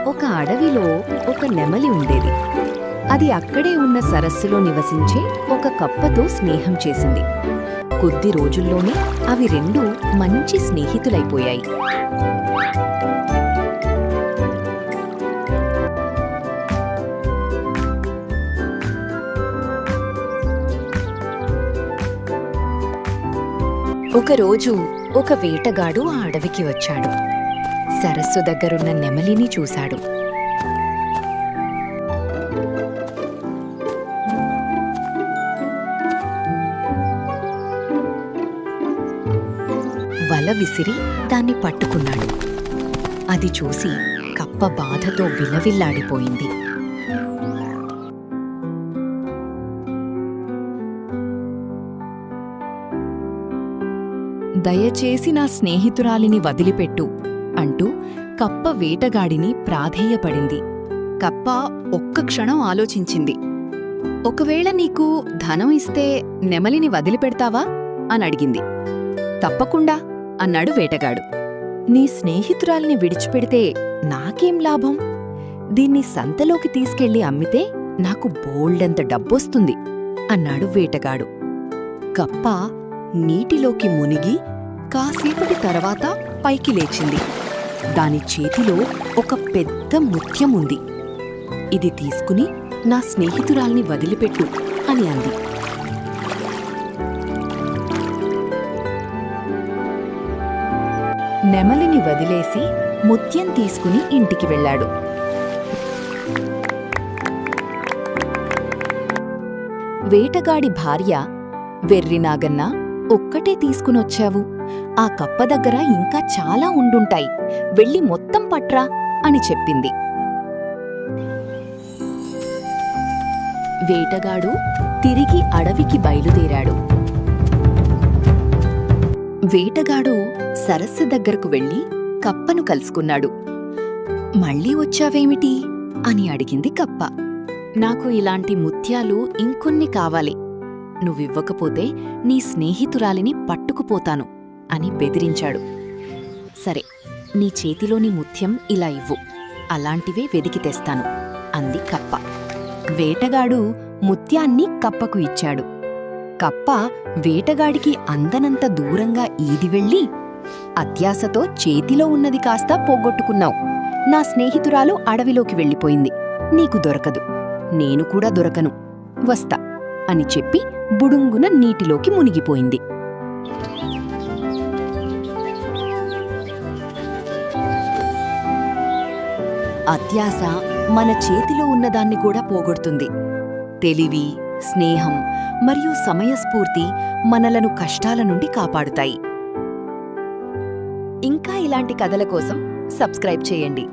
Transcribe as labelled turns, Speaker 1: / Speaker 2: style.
Speaker 1: ఒక అడవిలో ఒక నెమలి ఉండేది. అది అక్కడే ఉన్న సరస్సులో నివసించే ఒక కప్పతో స్నేహం చేసింది. కొద్ది రోజుల్లోనే అవి రెండూ మంచి స్నేహితులైపోయాయి. ఒకరోజు ఒక వేటగాడు ఆ అడవికి వచ్చాడు. సరస్సు దగ్గరున్న నెమలిని చూశాడు. వల విసిరి దాన్ని పట్టుకున్నాడు. అది చూసి కప్ప బాధతో విలవిల్లాడిపోయింది. దయచేసి నా స్నేహితురాలిని వదిలిపెట్టు అంటూ కప్ప వేటగాడిని ప్రాధేయపడింది. కప్ప ఒక్క క్షణం ఆలోచించింది. ఒకవేళ నీకు ధనం ఇస్తే నెమలిని వదిలిపెడతావా అని అడిగింది. తప్పకుండా అన్నాడు వేటగాడు. నీ స్నేహితురాలిని విడిచిపెడితే నాకేం లాభం? దీన్ని సంతలోకి తీసుకెళ్లి అమ్మితే నాకు బోల్డంత డబ్బొస్తుంది అన్నాడు వేటగాడు. కప్ప నీటిలోకి మునిగి కాసేపటి తర్వాత పైకి లేచింది. దాని చేతిలో ఒక పెద్ద ముత్యం ఉంది. ఇది తీసుకుని నా స్నేహితురాల్ని వదిలిపెట్టు అని అంది. నెమలిని వదిలేసి ముత్యం తీసుకుని ఇంటికి వెళ్ళాడు. వేటగాడి భార్య, వెర్రినాగన్నా, ఒక్కటే తీసుకునొచ్చావు. ఆ కప్ప దగ్గర ఇంకా చాలా ఉండుంటాయి, వెళ్ళి మొత్తం పట్రా అని చెప్పింది. వేటగాడు తిరిగి అడవికి బయలుదేరాడు. వేటగాడు సరస్సు దగ్గరకు వెళ్ళి కప్పను కలుసుకున్నాడు. మళ్ళీ వచ్చావేమిటి అని అడిగింది కప్ప. నాకు ఇలాంటి ముత్యాలు ఇంకొన్ని కావాలి. నువ్వివ్వకపోతే నీ స్నేహితురాలిని పట్టుకుపోతాను అని బెదిరించాడు. సరే, నీ చేతిలోని ముత్యం ఇలా ఇవ్వు, అలాంటివే వెదికి తెస్తాను అంది కప్ప. వేటగాడు ముత్యాన్ని కప్పకు ఇచ్చాడు. కప్ప వేటగాడికి అందనంత దూరంగా ఈది వెళ్ళి, అత్యాశతో చేతిలో ఉన్నది కాస్త పోగొట్టుకున్నావు. నా స్నేహితురాలు అడవిలోకి వెళ్ళిపోయింది, నీకు దొరకదు, నేను కూడా దొరకను, వస్తా అని చెప్పి బుడుంగున నీటిలోకి మునిగిపోయింది. అత్యాశ మన చేతిలో ఉన్నదాన్ని కూడా పోగొడుతుంది. తెలివి, స్నేహం మరియు సమయస్ఫూర్తి మనలను కష్టాల నుండి కాపాడుతాయి. ఇంకా ఇలాంటి కథల కోసం సబ్స్క్రైబ్ చేయండి.